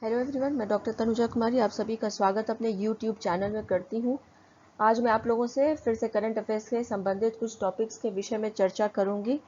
Hello everyone, मैं doctor Tanuja कुमारी आप सभी का स्वागत अपने यूट्यूब चैनल में करती हूँ। आज मैं आप लोगों से फिर से करंट अफेयर्स से संबंधित कुछ टॉपिक्स के विषय में चर्चा करूँगी।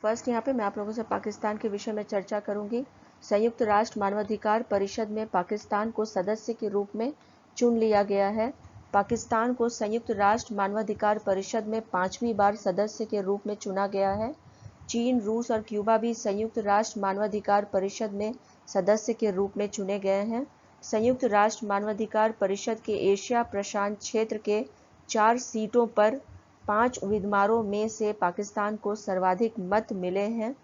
फर्स्ट यहाँ पे मैं आप लोगों से पाकिस्तान के विषय में चर्चा करूँगी। संयुक्त राष्ट्र मानवाधिकार परिषद में पाकिस्तान को सदस्य के रूप में चुन लिया गया है। पाकिस्तान को संयुक्त राष्ट्र मानवाधिकार परिषद में 5वीं बार सदस्य के रूप में चुना गया है। चीन, रूस और क्यूबा भी संयुक्त राष्ट्र मानवाधिकार परिषद में सदस्य के रूप में चुने गए हैं। संयुक्त राष्ट्र मानवाधिकार परिषद के एशिया प्रशांत क्षेत्र के 4 सीटों पर 5 उम्मीदवारों में से पाकिस्तान को सर्वाधिक मत मिले हैं।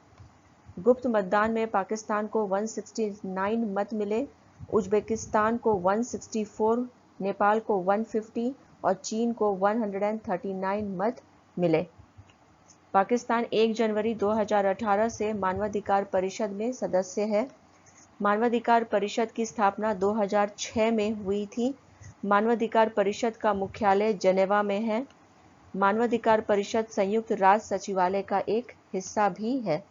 गुप्त मतदान में पाकिस्तान को 169 मत मिले, उज्बेकिस्तान को 164, नेपाल को 150 और चीन को 139 मत मिले। पाकिस्तान 1 जनवरी 2018 से मानवाधिकार परिषद में सदस्य है। मानवाधिकार परिषद की स्थापना 2006 में हुई थी। मानवाधिकार परिषद का मुख्यालय जेनेवा में है। मानवाधिकार परिषद संयुक्त राष्ट्र सचिवालय का एक हिस्सा भी है।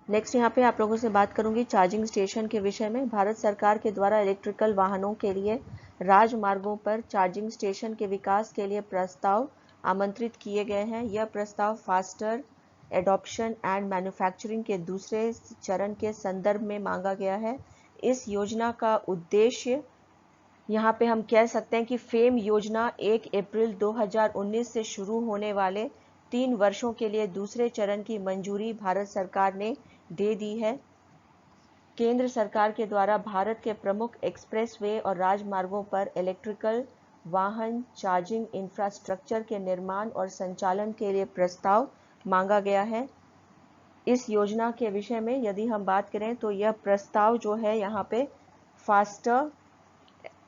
नेक्स्ट यहाँ पे आप लोगों से बात करूंगी चार्जिंग स्टेशन के विषय में। भारत सरकार के द्वारा इलेक्ट्रिकल वाहनों के लिए राजमार्गों पर चार्जिंग स्टेशन के विकास के लिए प्रस्ताव आमंत्रित किए गए हैं। यह प्रस्ताव फास्टर एडॉप्शन एंड मैन्युफैक्चरिंग के दूसरे चरण के संदर्भ में मांगा गया है। इस योजना का उद्देश्य यहाँ पे हम कह सकते हैं कि फेम योजना 1 अप्रैल 2019 से शुरू होने वाले 3 वर्षों के लिए दूसरे चरण की मंजूरी भारत सरकार ने दे दी है। केंद्र सरकार के द्वारा भारत के प्रमुख एक्सप्रेसवे और राजमार्गों पर इलेक्ट्रिकल वाहन चार्जिंग इंफ्रास्ट्रक्चर के निर्माण और संचालन के लिए प्रस्ताव मांगा गया है। इस योजना के विषय में यदि हम बात करें तो यह प्रस्ताव जो है यहाँ पे फास्टर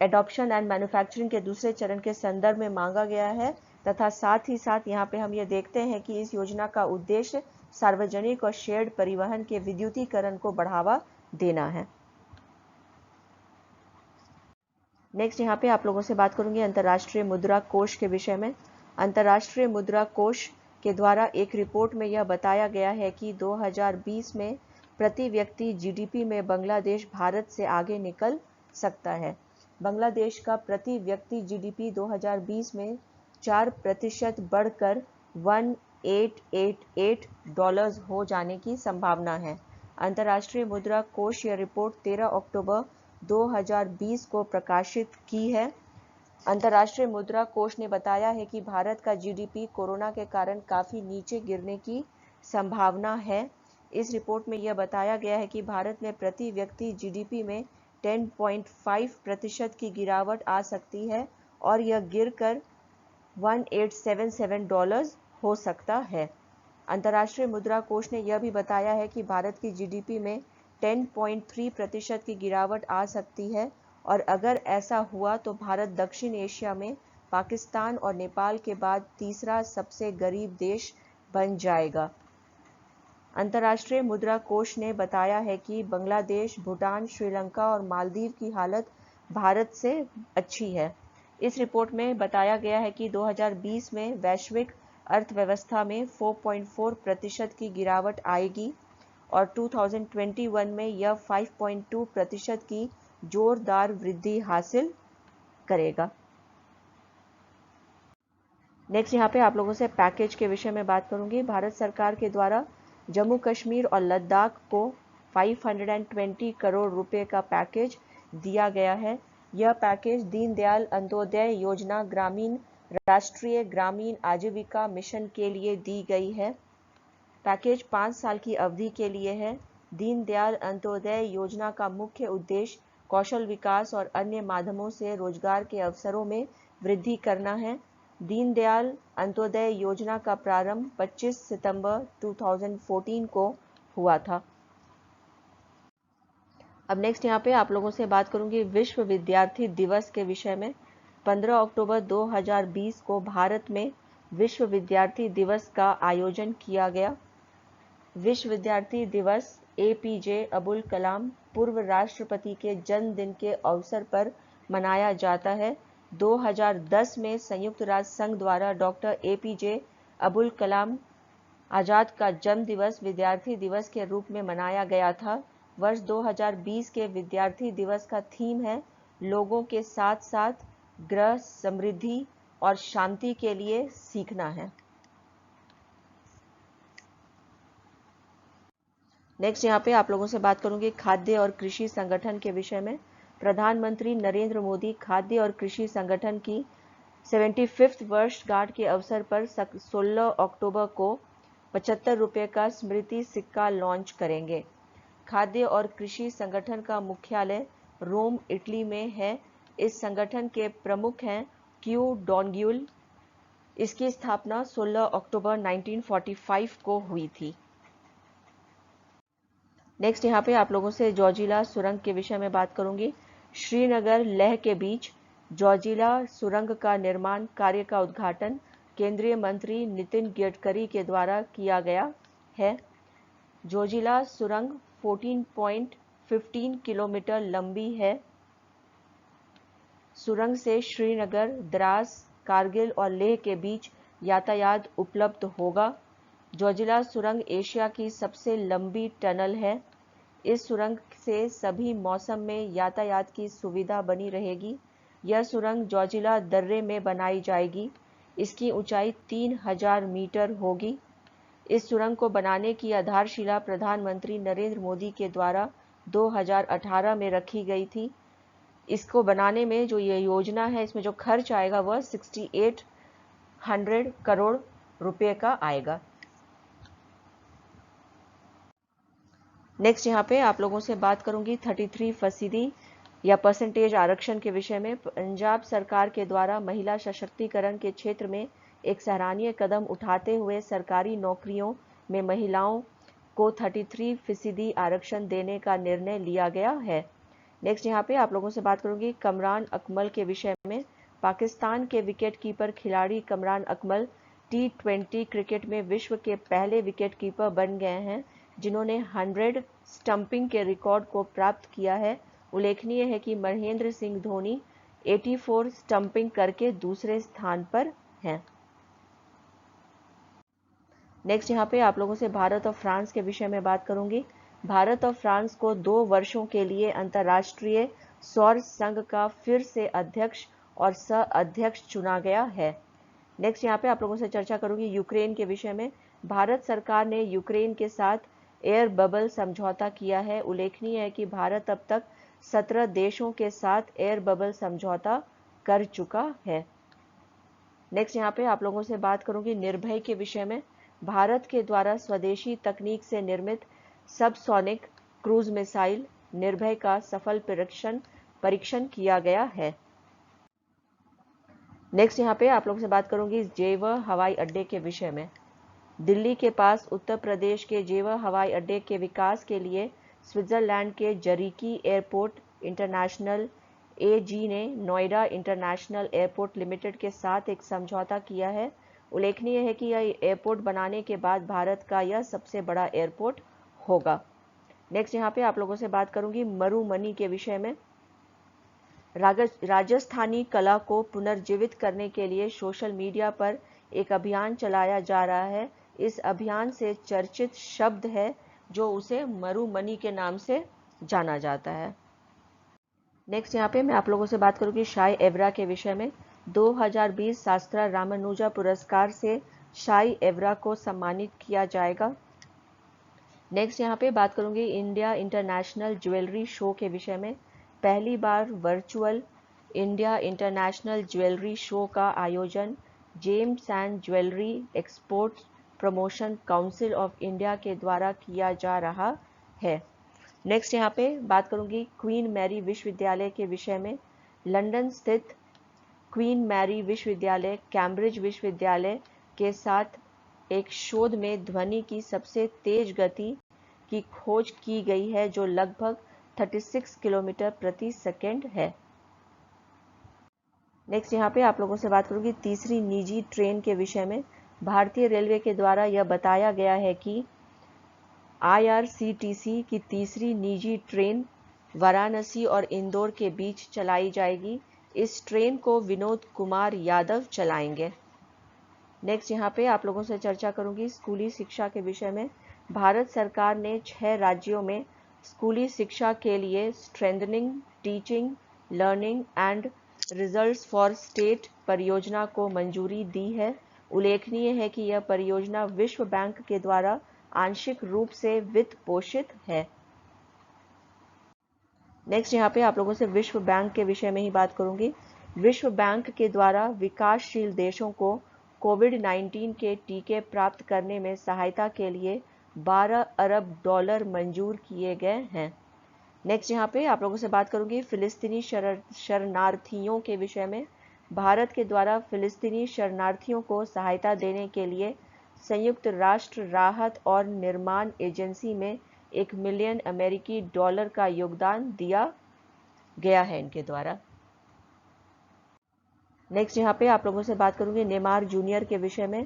एडॉप्शन एंड मैन्युफैक्चरिंग के दूसरे चरण के संदर्भ में मांगा गया है तथा साथ ही साथ यहाँ पे हम ये देखते हैं कि इस योजना का उद्देश्य सार्वजनिक और शेयर्ड परिवहन के विद्युतीकरण को बढ़ावा देना है। नेक्स्ट यहाँ पे आप लोगों से बात करूंगी अंतर्राष्ट्रीय मुद्रा कोष के विषय में। अंतर्राष्ट्रीय मुद्रा कोष के द्वारा एक रिपोर्ट में यह बताया गया है कि 2020 में प्रति व्यक्ति जीडीपी में बांग्लादेश भारत से आगे निकल सकता है। बांग्लादेश का प्रति व्यक्ति जीडीपी 2020 में 4% बढ़कर $1888 हो जाने की संभावना है। अंतर्राष्ट्रीय मुद्रा कोष यह रिपोर्ट 13 अक्टूबर 2020 को प्रकाशित की है। अंतर्राष्ट्रीय मुद्रा कोष ने बताया है कि भारत का जीडीपी कोरोना के कारण काफी नीचे गिरने की संभावना है। इस रिपोर्ट में यह बताया गया है कि भारत में प्रति व्यक्ति जीडीपी में 10.5% की गिरावट आ सकती है और यह गिरकर $1877 हो सकता है। अंतर्राष्ट्रीय मुद्रा कोष ने यह भी बताया है कि भारत की जीडीपी में 10.3% की गिरावट आ सकती है और अगर ऐसा हुआ तो भारत दक्षिण एशिया में पाकिस्तान और नेपाल के बाद तीसरा सबसे गरीब देश बन जाएगा। अंतर्राष्ट्रीय मुद्रा कोष ने बताया है कि बांग्लादेश, भूटान, श्रीलंका और मालदीव की हालत भारत से अच्छी है। इस रिपोर्ट में बताया गया है कि 2020 में वैश्विक अर्थव्यवस्था में 4.4% की गिरावट आएगी और 2021 में यह 5.2% की जोरदार वृद्धि हासिल करेगा। नेक्स्ट यहाँ पे आप लोगों से पैकेज के विषय में बात करूंगी। भारत सरकार के द्वारा जम्मू कश्मीर और लद्दाख को 520 करोड़ रुपए का पैकेज दिया गया है। यह पैकेज दीनदयाल अंत्योदय योजना ग्रामीण राष्ट्रीय ग्रामीण आजीविका मिशन के लिए दी गई है। पैकेज 5 साल की अवधि के लिए है। दीनदयाल अंत्योदय योजना का मुख्य उद्देश्य कौशल विकास और अन्य माध्यमों से रोजगार के अवसरों में वृद्धि करना है। दीनदयाल अंत्योदय योजना का प्रारंभ 25 सितंबर 2014 को हुआ था। अब नेक्स्ट यहाँ पे आप लोगों से बात करूंगी विश्व विद्यार्थी दिवस के विषय में। 15 अक्टूबर 2020 को भारत में विश्व विद्यार्थी दिवस का आयोजन किया गया। विश्व विद्यार्थी दिवस एपीजे अब्दुल कलाम पूर्व राष्ट्रपति के जन्मदिन के अवसर पर मनाया जाता है। 2010 में संयुक्त राष्ट्र संघ द्वारा डॉक्टर एपीजे अब्दुल कलाम आज़ाद का जन्म दिवस विद्यार्थी दिवस के रूप में मनाया गया था। वर्ष 2020 के विद्यार्थी दिवस का थीम है लोगों के साथ साथ ग्रह समृद्धि और शांति के लिए सीखना है। नेक्स्ट यहाँ पे आप लोगों से बात करूंगी खाद्य और कृषि संगठन के विषय में। प्रधानमंत्री नरेंद्र मोदी खाद्य और कृषि संगठन की 75वीं वर्षगांठ के अवसर पर 16 अक्टूबर को 75 रुपये का स्मृति सिक्का लॉन्च करेंगे। खाद्य और कृषि संगठन का मुख्यालय रोम, इटली में है। इस संगठन के प्रमुख हैं क्यू डोंग्यूल। इसकी स्थापना 16 अक्टूबर 1945 को हुई थी। नेक्स्ट यहाँ पे आप लोगों से जोजिला सुरंग के विषय में बात करूंगी। श्रीनगर लेह के बीच जोजिला सुरंग का निर्माण कार्य का उद्घाटन केंद्रीय मंत्री नितिन गडकरी के द्वारा किया गया है। जोजिला सुरंग 14.15 किलोमीटर लंबी है। सुरंग से श्रीनगर, द्रास, कारगिल और लेह के बीच यातायात उपलब्ध होगा। जोजिला सुरंग एशिया की सबसे लंबी टनल है। इस सुरंग से सभी मौसम में यातायात की सुविधा बनी रहेगी। यह सुरंग जोजिला दर्रे में बनाई जाएगी। इसकी ऊंचाई 3000 मीटर होगी। इस सुरंग को बनाने की आधारशिला प्रधानमंत्री नरेंद्र मोदी के द्वारा 2018 में रखी गई थी। इसको बनाने में जो ये योजना है, इसमें जो खर्च आएगा वह 6800 करोड़ रुपए का आएगा। नेक्स्ट यहाँ पे आप लोगों से बात करूंगी 33% या परसेंटेज आरक्षण के विषय में। पंजाब सरकार के द्वारा महिला सशक्तिकरण के क्षेत्र में एक सराहनीय कदम उठाते हुए सरकारी नौकरियों में महिलाओं को 33% आरक्षण देने का निर्णय लिया गया है। नेक्स्ट यहाँ पे आप लोगों से बात करूंगी कमरान अकमल के विषय में। पाकिस्तान के विकेटकीपर खिलाड़ी कमरान अकमल T20 क्रिकेट में विश्व के पहले विकेटकीपर बन गए हैं जिन्होंने 100 स्टंपिंग के रिकॉर्ड को प्राप्त किया है। उल्लेखनीय है कि महेंद्र सिंह धोनी 84 स्टंपिंग करके दूसरे स्थान पर हैं। नेक्स्ट यहाँ पे आप लोगों से भारत और फ्रांस के विषय में बात करूंगी। भारत और फ्रांस को 2 वर्षों के लिए अंतर्राष्ट्रीय सौर संघ का फिर से अध्यक्ष और सह अध्यक्ष चुना गया है। नेक्स्ट यहाँ पे आप लोगों से चर्चा करूंगी यूक्रेन के विषय में। भारत सरकार ने यूक्रेन के साथ एयर बबल समझौता किया है। उल्लेखनीय है कि भारत अब तक 17 देशों के साथ एयर बबल समझौता कर चुका है। नेक्स्ट यहाँ पे आप लोगों से बात करूंगी निर्भय के विषय में। भारत के द्वारा स्वदेशी तकनीक से निर्मित सबसोनिक क्रूज मिसाइल निर्भय का सफल परीक्षण किया गया है। नेक्स्ट यहाँ पे आप लोगों से बात करूंगी जेवर हवाई अड्डे के विषय में। दिल्ली के पास उत्तर प्रदेश के जेवर हवाई अड्डे के विकास के लिए स्विट्जरलैंड के जरीकी एयरपोर्ट इंटरनेशनल AG ने नोएडा इंटरनेशनल एयरपोर्ट लिमिटेड के साथ एक समझौता किया है। उल्लेखनीय है कि यह एयरपोर्ट बनाने के बाद भारत का यह सबसे बड़ा एयरपोर्ट होगा। नेक्स्ट यहाँ पे आप लोगों से बात करूंगी मरुमनी के विषय में। राजस्थानी कला को पुनर्जीवित करने के लिए सोशल मीडिया पर एक अभियान चलाया जा रहा है। इस अभियान से चर्चित शब्द है जो उसे मरुमनी के नाम से जाना जाता है। नेक्स्ट यहाँ पे मैं आप लोगों से बात करूंगी शाई एवरा के विषय में। 2020 शास्त्रा रामानुजा पुरस्कार से शाई एवरा को सम्मानित किया जाएगा। नेक्स्ट यहाँ पे बात करूंगी इंडिया इंटरनेशनल ज्वेलरी शो के विषय में। पहली बार virtual India international jewellery show का आयोजन gems and jewellery export promotion council of India के द्वारा किया जा रहा है। नेक्स्ट यहाँ पे बात करूंगी क्वीन मैरी विश्वविद्यालय के विषय में। लंदन स्थित क्वीन मैरी विश्वविद्यालय कैम्ब्रिज विश्वविद्यालय के साथ एक शोध में ध्वनि की सबसे तेज गति की खोज की गई है जो लगभग 36 किलोमीटर प्रति सेकंड है। नेक्स्ट यहाँ पे आप लोगों से बात करूंगी तीसरी निजी ट्रेन के विषय में। भारतीय रेलवे के द्वारा यह बताया गया है कि IRCTC की तीसरी निजी ट्रेन वाराणसी और इंदौर के बीच चलाई जाएगी। इस ट्रेन को विनोद कुमार यादव चलाएंगे। नेक्स्ट यहाँ पे आप लोगों से चर्चा करूंगी स्कूली शिक्षा के विषय में। भारत सरकार ने 6 राज्यों में स्कूली शिक्षा के लिए strengthening teaching learning and results for state परियोजना को मंजूरी दी है। उल्लेखनीय है कि यह परियोजना विश्व बैंक के द्वारा आंशिक रूप से वित्त पोषित है। नेक्स्ट यहाँ पे आप लोगों से विश्व बैंक के विषय में ही बात करूंगी। विश्व बैंक के द्वारा विकासशील देशों को कोविड-19 के टीके प्राप्त करने में सहायता के लिए 12 अरब डॉलर मंजूर किए गए हैं। नेक्स्ट यहाँ पे आप लोगों से बात करूंगी फिलिस्तीनी शरणार्थियों के विषय में। भारत के द्वारा फिलिस्तीनी शरणार्थियों को सहायता देने के लिए संयुक्त राष्ट्र राहत और निर्माण एजेंसी में $1 मिलियन अमेरिकी डॉलर का योगदान दिया गया है इनके द्वारा। नेक्स्ट यहाँ पे आप लोगों से बात करूंगी नेमार जूनियर के विषय में।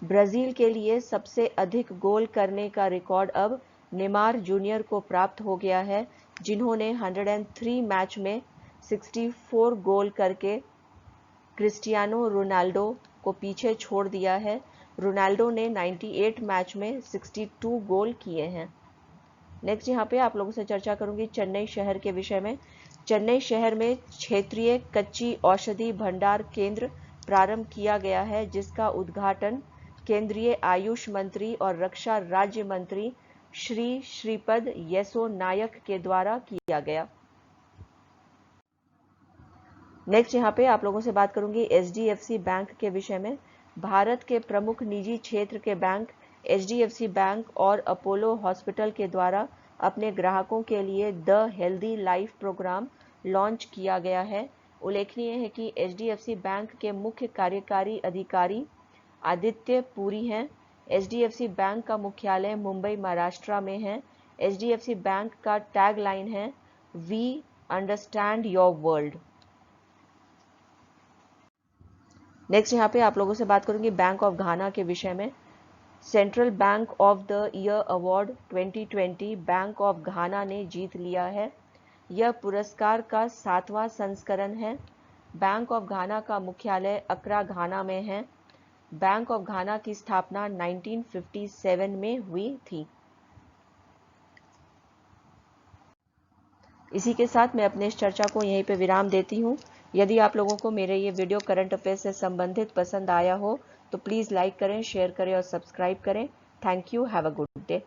ब्राजील के लिए सबसे अधिक गोल करने का रिकॉर्ड अब नेमार जूनियर को प्राप्त हो गया है, जिन्होंने 103 मैच में 64 गोल करके क्रिस्टियानो रोनाल्डो को पीछे छोड़ दिया है। रोनाल्डो ने 98 मैच में 62 गोल किए हैं। नेक्स्ट यहाँ पे आप लोगों से चर्चा करूंगी चेन्नई शहर के विषय में। चेन्नई शहर में क्षेत्रीय कच्ची औषधि भंडार केंद्र प्रारंभ किया गया है, जिसका उद्घाटन केंद्रीय आयुष मंत्री और रक्षा राज्य मंत्री श्री श्रीपद येसो नायक के द्वारा किया गया। नेक्स्ट यहाँ पे आप लोगों से बात करूंगी HDFC बैंक के विषय में। भारत के प्रमुख निजी क्षेत्र के बैंक HDFC बैंक और अपोलो हॉस्पिटल के द्वारा अपने ग्राहकों के लिए the healthy life programme launch किया गया है। उल्लेखनीय है कि HDFC बैंक के मुख्य कार्यकारी अधिकारी आदित्य पुरी हैं। HDFC बैंक का मुख्यालय मुंबई महाराष्ट्र में है। HDFC बैंक का टैग लाइन है we understand your world. Next यहाँ पे आप लोगों से बात करूंगी बैंक ऑफ घाना के विषय में। Central bank of the year award 2020 bank of घाना ने जीत लिया है। यह पुरस्कार का 7वां संस्करण है। बैंक ऑफ घाना का मुख्यालय अक्रा घाना में है। बैंक ऑफ घाना की स्थापना 1957 में हुई थी। इसी के साथ मैं अपने इस चर्चा को यहीं पे विराम देती हूँ। यदि आप लोगों को मेरे ये वीडियो करंट अफेयर्स से संबंधित पसंद आया हो तो प्लीज़ लाइक करें, शेयर करें और सब्सक्राइब करें। Thank you. Have a good day.